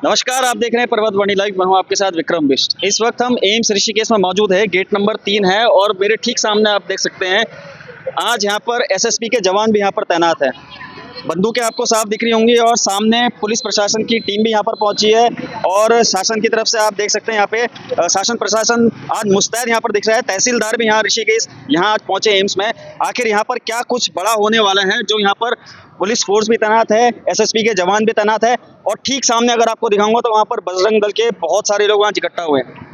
नमस्कार, आप देख रहे हैं पर्वतवाणी लाइव। मैं हूं आपके साथ विक्रम बिष्ट। इस वक्त हम एम्स ऋषिकेश में मौजूद है। गेट नंबर 3 है और मेरे ठीक सामने आप देख सकते हैं आज यहां पर एसएसपी के जवान भी यहां पर तैनात है। बंदूकें आपको साफ दिख रही होंगी और सामने पुलिस प्रशासन की टीम भी यहाँ पर पहुंची है और शासन की तरफ से आप देख सकते हैं यहाँ पे शासन प्रशासन आज मुस्तैद यहाँ पर दिख रहा है। तहसीलदार भी यहाँ ऋषिकेश यहाँ आज पहुंचे एम्स में। आखिर यहाँ पर क्या कुछ बड़ा होने वाला है, जो यहाँ पर पुलिस फोर्स भी तैनात है, एसएसपी के जवान भी तैनात है और ठीक सामने अगर आपको दिखाऊंगा तो वहाँ पर बजरंग दल के बहुत सारे लोग आज इकट्ठा हुए हैं।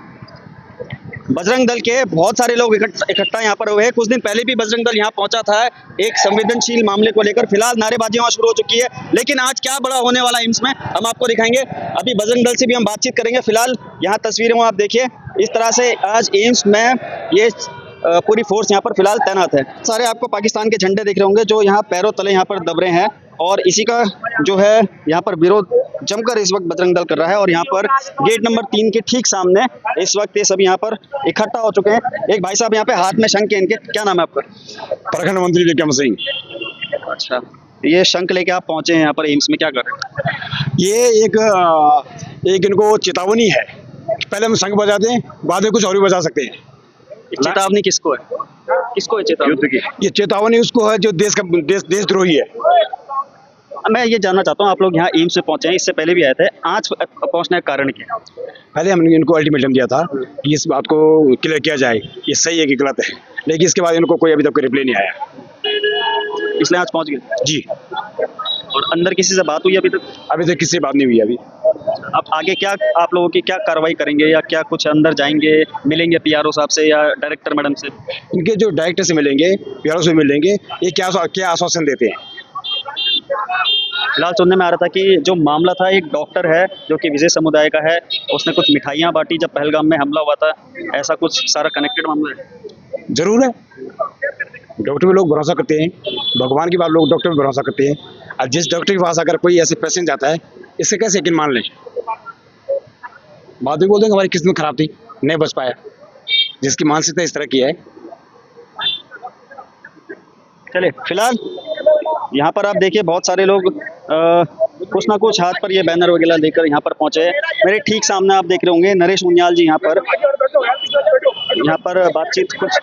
बजरंग दल के बहुत सारे लोग इकट्ठा यहाँ पर हुए हैं। कुछ दिन पहले भी बजरंग दल यहाँ पहुंचा था एक संवेदनशील मामले को लेकर। फिलहाल नारेबाजी वहाँ शुरू हो चुकी है, लेकिन आज क्या बड़ा होने वाला है एम्स में हम आपको दिखाएंगे। अभी बजरंग दल से भी हम बातचीत करेंगे। फिलहाल यहाँ तस्वीरें आप देखिए, इस तरह से आज एम्स में ये पूरी फोर्स यहाँ पर फिलहाल तैनात है। सारे आपको पाकिस्तान के झंडे दिख रहे होंगे जो यहाँ पैरों तले यहाँ पर दब रहे हैं और इसी का जो है यहाँ पर विरोध जमकर इस वक्त बजरंग दल कर रहा है। और यहाँ पर गेट नंबर 3 के ठीक सामने इस वक्त ये सभी यहाँ पर इकट्ठा हो चुके हैं। एक भाई साहब यहाँ पे हाथ में शंख है इनके, क्या नाम है आपका? प्रखंड मंत्री विक्रम सिंह। अच्छा, ये शंख लेके आप पहुंचे हैं यहाँ पर एम्स में, क्या कर रहे हैं? ये एक इनको चेतावनी है। पहले हम शंख बजाते हैं, बाद में कुछ और भी बजा सकते हैं। चेतावनी किसको है? किसको है चेतावनी? ये चेतावनी उसको है जो देशद्रोही है। मैं ये जानना चाहता हूँ, आप लोग यहाँ एम्स में पहुंचे हैं, इससे पहले भी आए थे, आज पहुंचने का कारण क्या? पहले हमने इनको अल्टीमेटम दिया था कि इस बात को क्लियर किया जाए, ये सही है कि गलत है, लेकिन इसके बाद इनको कोई अभी तक रिप्लाई नहीं आया, इसलिए आज पहुंच गए जी। और अंदर किसी से बात हुई अभी तक? अभी तक किसी से बात नहीं हुई। अभी अब आगे क्या आप लोगों की क्या कार्रवाई करेंगे, या क्या कुछ अंदर जाएंगे, मिलेंगे पीआरओ साहब से या डायरेक्टर मैडम से? इनके जो डायरेक्टर से मिलेंगे, पीआरओ से मिलेंगे, ये क्या आश्वासन देते हैं। फिलहाल सुनने में आ रहा था कि जो मामला था, एक डॉक्टर है जो कि विजय समुदाय का है, उसने कुछ मिठाइयाँ बांटी जब पहलगाम में हमला हुआ था, ऐसा कुछ सारा कनेक्टेड मामला है? जरूर है, डॉक्टर पे लोग भरोसा करते हैं, भगवान की बात लोग डॉक्टर पे भरोसा करते हैं। और जिस डॉक्टर के पास अगर कोई ऐसे पेशेंट जाता है, इससे कैसे यकीन मान लें? बाद में बोल देंगे हमारी किस्मत खराब थी, नहीं बच पाया, जिसकी मानसिकता इस तरह की है। चलिए, फिलहाल यहाँ पर आप देखिए बहुत सारे लोग कुछ ना कुछ हाथ पर ये बैनर वगैरह लेकर यहाँ पर पहुंचे हैं। मेरे ठीक सामने आप देख रहे होंगे नरेश मुनियाल जी यहाँ पर बातचीत कुछ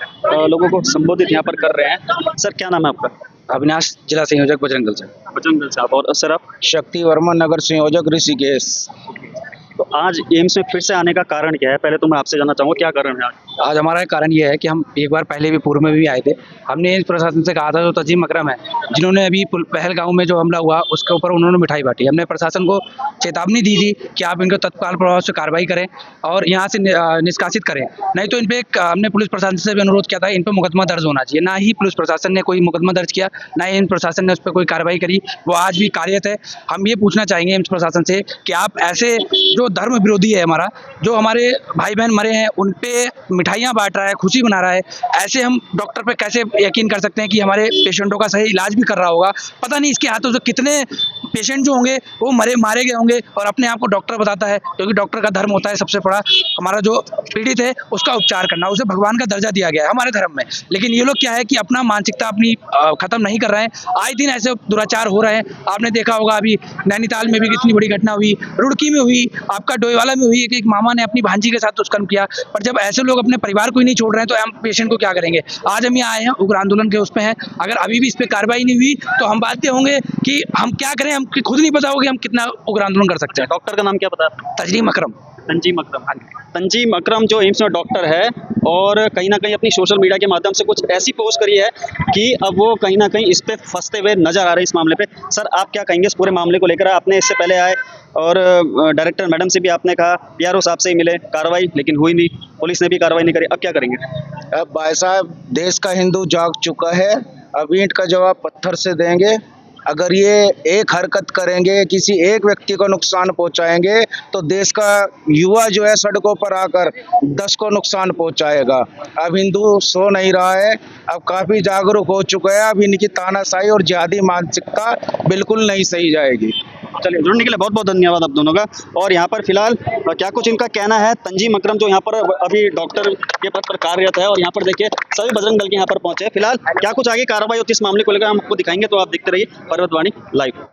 लोगों को संबोधित यहाँ पर कर रहे हैं। सर, क्या नाम है आपका? अविनाश, जिला संयोजक बजरंग दल से। बजरंग दल साहब। और सर आप? शक्ति वर्मा, नगर संयोजक ऋषिकेश। तो आज एम्स में फिर से आने का कारण क्या है? पहले तो मैं आपसे जानना चाहूँगा क्या कारण है आज हमारा कारण ये है कि हम एक बार पहले भी पूर्व में भी आए थे। हमने एम्स प्रशासन से कहा था, जो तजीम अकरम है जिन्होंने अभी पहलगांव में जो हमला हुआ उसके ऊपर उन्होंने मिठाई बांटी, हमने प्रशासन को चेतावनी दी थी कि आप इनको तत्काल प्रभाव से कार्रवाई करें और यहाँ से निष्कासित करें, नहीं तो इन पर हमने पुलिस प्रशासन से भी अनुरोध किया था, इन पर मुकदमा दर्ज होना चाहिए। ना ही पुलिस प्रशासन ने कोई मुकदमा दर्ज किया, ना ही इन प्रशासन ने उस पर कोई कार्रवाई करी, वो आज भी कार्यरत है। हम ये पूछना चाहेंगे एम्स प्रशासन से कि आप ऐसे जो धर्म विरोधी है हमारा, जो हमारे भाई बहन मरे हैं उन पे मिठाइयाँ बांट रहा है, खुशी मना रहा है, ऐसे हम डॉक्टर पे कैसे यकीन कर सकते हैं कि हमारे पेशेंटों का सही इलाज भी कर रहा होगा? पता नहीं इसके हाथों से कितने पेशेंट जो होंगे वो मारे गए होंगे और अपने आप को डॉक्टर बताता है, क्योंकि डॉक्टर का धर्म होता है सबसे बड़ा हमारा जो पीड़ित है उसका उपचार करना, उसे भगवान का दर्जा दिया गया है हमारे धर्म में। लेकिन ये लोग क्या है कि अपना मानसिकता अपनी खत्म नहीं कर रहे हैं। आए दिन ऐसे दुराचार हो रहे हैं। आपने देखा होगा अभी नैनीताल में भी कितनी बड़ी घटना हुई, रुड़की में हुई, आपका डोईवाला में हुई, एक मामा ने अपनी भांजी के साथ दुष्कर्म किया। पर जब ऐसे लोग अपने परिवार को ही नहीं छोड़ रहे हैं तो हम पेशेंट को क्या करेंगे? आज हम यहाँ आए हैं, उग्र आंदोलन के उस पे हैं। अगर अभी भी इस पे कार्रवाई नहीं हुई तो हम बाध्य होंगे कि हम क्या करें, हम खुद नहीं पता होगा कि हम कितना उग्र आंदोलन कर सकते हैं। डॉक्टर का नाम क्या पता? तजरीम अकरम। तंजीम अकरम। तंजीम अकरम जो एम्स में डॉक्टर है और कहीं ना कहीं अपनी सोशल मीडिया के माध्यम से कुछ ऐसी पोस्ट करी है कि अब वो कहीं ना कहीं इस पे फंसते हुए नजर आ रहे हैं इस मामले पे। सर, आप क्या कहेंगे इस पूरे मामले को लेकर? आपने इससे पहले आए और डायरेक्टर मैडम से भी आपने कहा, पीआरओ साहब से ही मिले, कार्रवाई लेकिन हुई नहीं, पुलिस ने भी कार्रवाई नहीं करी, अब क्या करेंगे? अब भाई साहब, देश का हिंदू जाग चुका है, अब ईंट का जवाब पत्थर से देंगे। अगर ये एक हरकत करेंगे, किसी एक व्यक्ति को नुकसान पहुंचाएंगे तो देश का युवा जो है सड़कों पर आकर 10 को नुकसान पहुंचाएगा। अब हिंदू सो नहीं रहा है, अब काफ़ी जागरूक हो चुका है। अब इनकी तानाशाही और जिहादी मानसिकता बिल्कुल नहीं सही जाएगी। चलिए, जुड़ने के लिए बहुत बहुत धन्यवाद आप दोनों का। और यहाँ पर फिलहाल क्या कुछ इनका कहना है। तंजीम अकरम जो यहाँ पर अभी डॉक्टर के पद पर कार्यरत है और यहाँ पर देखिए सभी बजरंग दल के यहाँ पर पहुंचे हैं। फिलहाल क्या कुछ आगे कार्रवाई होती है इस मामले को लेकर हम आपको दिखाएंगे, तो आप देखते रहिए पर्वतवाणी लाइव।